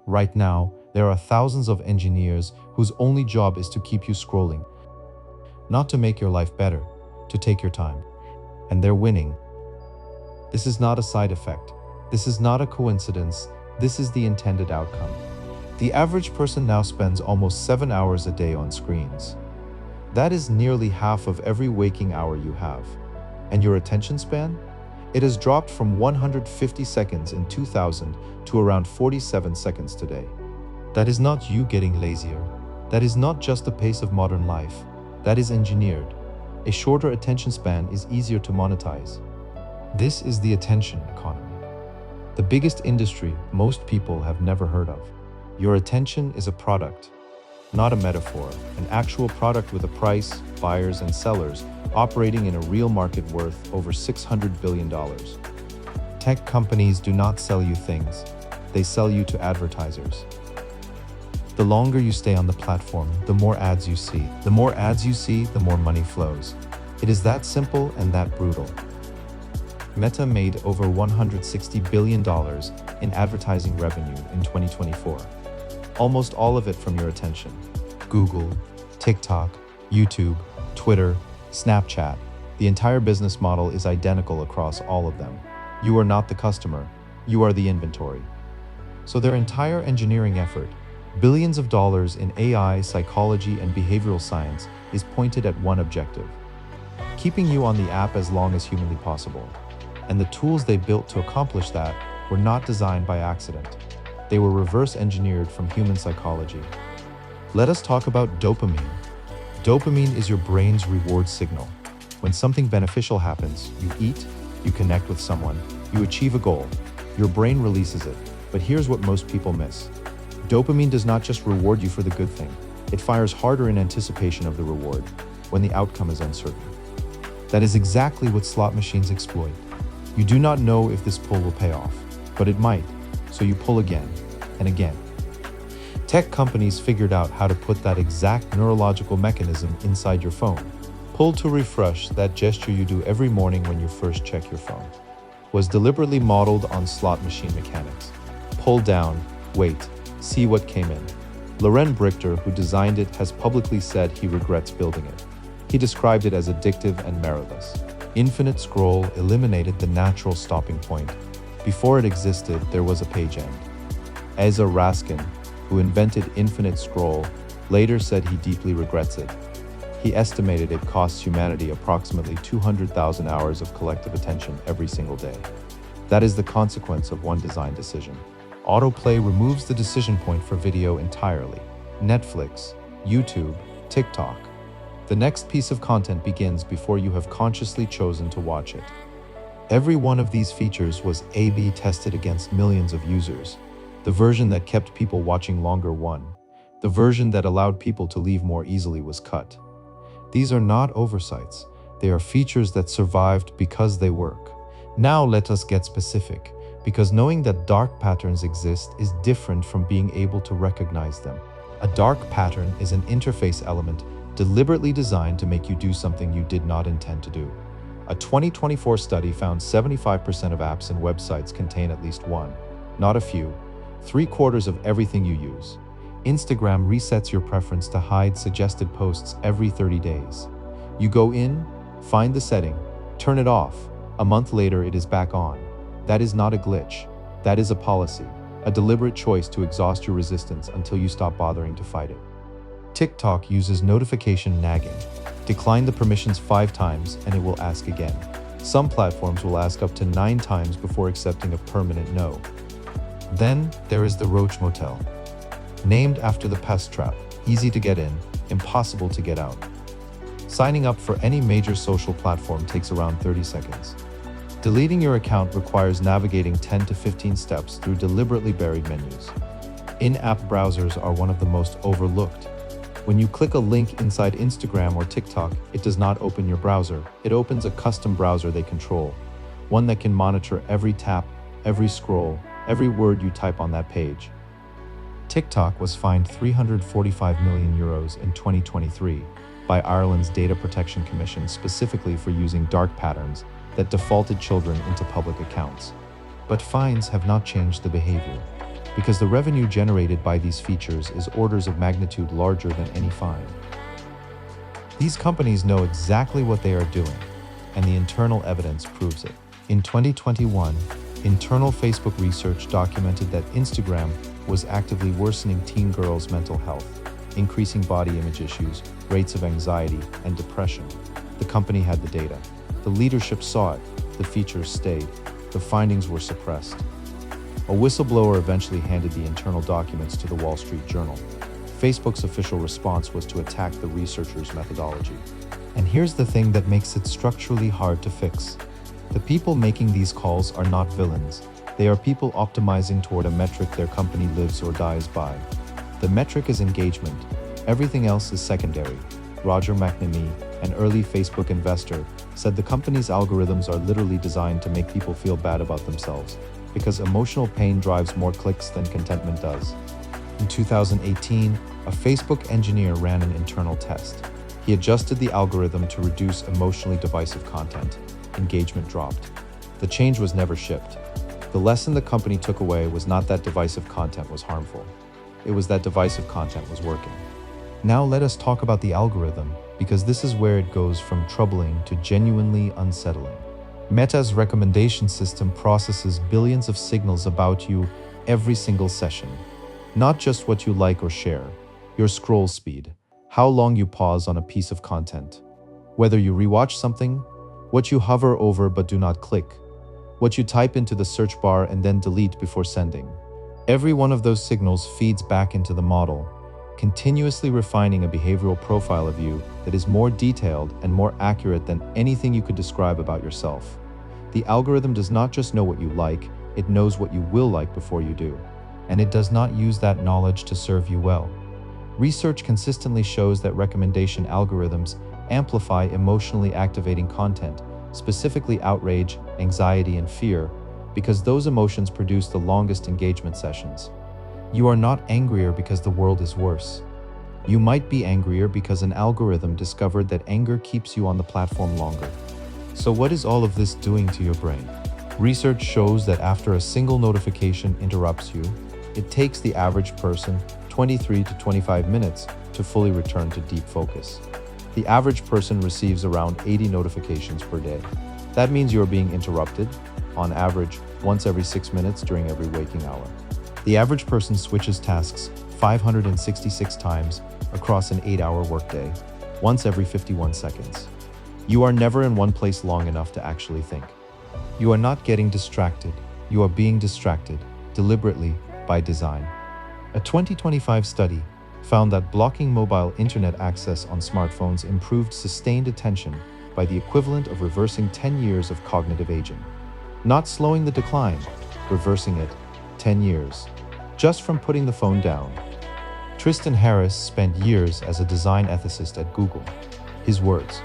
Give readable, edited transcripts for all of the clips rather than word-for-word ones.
Right now, there are thousands of engineers whose only job is to keep you scrolling, not to make your life better, to take your time. And they're winning. This is not a side effect. This is not a coincidence. This is the intended outcome. The average person now spends almost 7 hours a day on screens. That is nearly half of every waking hour you have. And your attention span? It has dropped from 150 seconds in 2000 to around 47 seconds today. That is not you getting lazier. That is not just the pace of modern life. That is engineered. A shorter attention span is easier to monetize. This is the attention economy. The biggest industry most people have never heard of. Your attention is a product, not a metaphor, an actual product with a price, buyers and sellers, operating in a real market worth over $600 billion. Tech companies do not sell you things, they sell you to advertisers. The longer you stay on the platform, the more ads you see. The more ads you see, the more money flows. It is that simple and that brutal. Meta made over $160 billion in advertising revenue in 2024. Almost all of it from your attention. Google, TikTok, YouTube, Twitter, Snapchat. The entire business model is identical across all of them. You are not the customer, you are the inventory. So their entire engineering effort, billions of dollars in AI, psychology, and behavioral science, is pointed at one objective: keeping you on the app as long as humanly possible. And the tools they built to accomplish that were not designed by accident. They were reverse engineered from human psychology. Let us talk about dopamine. Dopamine is your brain's reward signal. When something beneficial happens, you eat, you connect with someone, you achieve a goal, your brain releases it. But here's what most people miss. Dopamine does not just reward you for the good thing. It fires harder in anticipation of the reward, when the outcome is uncertain. That is exactly what slot machines exploit. You do not know if this pull will pay off, but it might, so you pull again and again. Tech companies figured out how to put that exact neurological mechanism inside your phone. Pull to refresh, that gesture you do every morning when you first check your phone, was deliberately modeled on slot machine mechanics. Pull down, wait, see what came in. Loren Brichter, who designed it, has publicly said he regrets building it. He described it as addictive and meritless. Infinite scroll eliminated the natural stopping point. Before it existed, there was a page end. Asa Raskin, who invented infinite scroll, later said he deeply regrets it. He estimated it costs humanity approximately 200,000 hours of collective attention every single day. That is the consequence of one design decision. Autoplay removes the decision point for video entirely. Netflix, YouTube, TikTok. The next piece of content begins before you have consciously chosen to watch it. Every one of these features was A/B tested against millions of users. The version that kept people watching longer won. The version that allowed people to leave more easily was cut. These are not oversights. They are features that survived because they work. Now let us get specific, because knowing that dark patterns exist is different from being able to recognize them. A dark pattern is an interface element deliberately designed to make you do something you did not intend to do. A 2024 study found 75% of apps and websites contain at least one, not a few, 3/4 of everything you use. Instagram resets your preference to hide suggested posts every 30 days. You go in, find the setting, turn it off. A month later, it is back on. That is not a glitch. That is a policy, a deliberate choice to exhaust your resistance until you stop bothering to fight it. TikTok uses notification nagging. Decline the permissions 5 times and it will ask again. Some platforms will ask up to 9 times before accepting a permanent no. Then there is the Roach Motel. Named after the pest trap, easy to get in, impossible to get out. Signing up for any major social platform takes around 30 seconds. Deleting your account requires navigating 10 to 15 steps through deliberately buried menus. In-app browsers are one of the most overlooked. When you click a link inside Instagram or TikTok, it does not open your browser. It opens a custom browser they control, one that can monitor every tap, every scroll, every word you type on that page. TikTok was fined €345 million in 2023 by Ireland's Data Protection Commission specifically for using dark patterns that defaulted children into public accounts. But fines have not changed the behavior. because the revenue generated by these features is orders of magnitude larger than any fine. These companies know exactly what they are doing, and the internal evidence proves it. In 2021, internal Facebook research documented that Instagram was actively worsening teen girls' mental health, increasing body image issues, rates of anxiety, and depression. The company had the data. The leadership saw it. The features stayed. The findings were suppressed. A whistleblower eventually handed the internal documents to the Wall Street Journal. Facebook's official response was to attack the researchers' methodology. And here's the thing that makes it structurally hard to fix. The people making these calls are not villains. They are people optimizing toward a metric their company lives or dies by. The metric is engagement. Everything else is secondary. Roger McNamee, an early Facebook investor, said the company's algorithms are literally designed to make people feel bad about themselves, because emotional pain drives more clicks than contentment does. In 2018, a Facebook engineer ran an internal test. He adjusted the algorithm to reduce emotionally divisive content. Engagement dropped. The change was never shipped. The lesson the company took away was not that divisive content was harmful. It was that divisive content was working. Now let us talk about the algorithm, because this is where it goes from troubling to genuinely unsettling. Meta's recommendation system processes billions of signals about you every single session. Not just what you like or share, your scroll speed, how long you pause on a piece of content, whether you rewatch something, what you hover over but do not click, what you type into the search bar and then delete before sending. Every one of those signals feeds back into the model, continuously refining a behavioral profile of you that is more detailed and more accurate than anything you could describe about yourself. The algorithm does not just know what you like, it knows what you will like before you do. And it does not use that knowledge to serve you well. Research consistently shows that recommendation algorithms amplify emotionally activating content, specifically outrage, anxiety, and fear, because those emotions produce the longest engagement sessions. You are not angrier because the world is worse. You might be angrier because an algorithm discovered that anger keeps you on the platform longer. So what is all of this doing to your brain? Research shows that after a single notification interrupts you, it takes the average person 23 to 25 minutes to fully return to deep focus. The average person receives around 80 notifications per day. That means you are being interrupted, on average, once every 6 minutes during every waking hour. The average person switches tasks 566 times across an 8-hour workday, once every 51 seconds. You are never in one place long enough to actually think. You are not getting distracted. You are being distracted, deliberately, by design. A 2025 study found that blocking mobile internet access on smartphones improved sustained attention by the equivalent of reversing 10 years of cognitive aging. Not slowing the decline, reversing it 10 years, just from putting the phone down. Tristan Harris spent years as a design ethicist at Google. His words: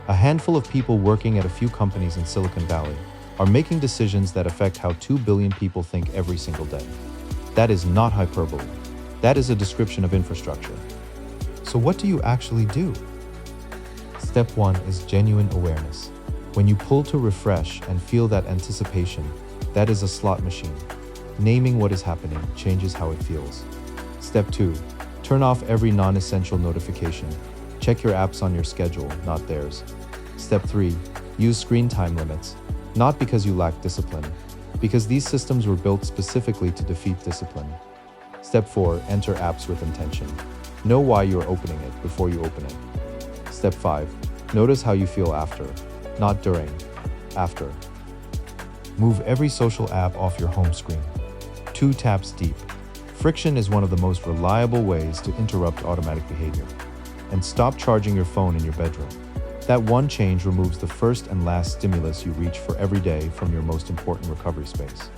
"A handful of people working at a few companies in Silicon Valley are making decisions that affect how 2 billion people think every single day." That is not hyperbole. That is a description of infrastructure. So what do you actually do? Step 1 is genuine awareness. When you pull to refresh and feel that anticipation, that is a slot machine. Naming what is happening changes how it feels. Step 2, turn off every non-essential notification. Check your apps on your schedule, not theirs. Step 3, use screen time limits, not because you lack discipline, because these systems were built specifically to defeat discipline. Step 4, enter apps with intention. Know why you are opening it before you open it. Step 5, notice how you feel after, not during, after. Move every social app off your home screen. 2 taps deep. Friction is one of the most reliable ways to interrupt automatic behavior. And stop charging your phone in your bedroom. That one change removes the first and last stimulus you reach for every day from your most important recovery space.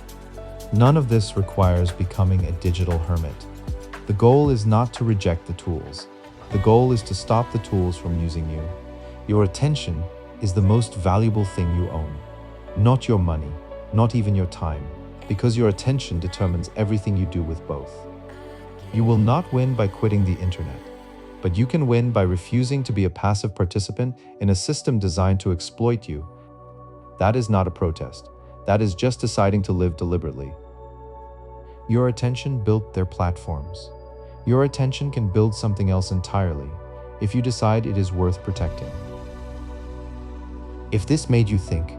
None of this requires becoming a digital hermit. The goal is not to reject the tools. The goal is to stop the tools from using you. Your attention is the most valuable thing you own. Not your money, not even your time, because your attention determines everything you do with both. You will not win by quitting the internet, but you can win by refusing to be a passive participant in a system designed to exploit you. That is not a protest. That is just deciding to live deliberately. Your attention built their platforms. Your attention can build something else entirely if you decide it is worth protecting. If this made you think,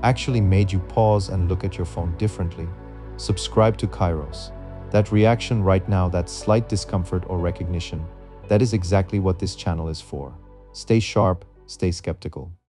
actually made you pause and look at your phone differently, subscribe to Kairos. That reaction right now, that slight discomfort or recognition, that is exactly what this channel is for. Stay sharp, stay skeptical.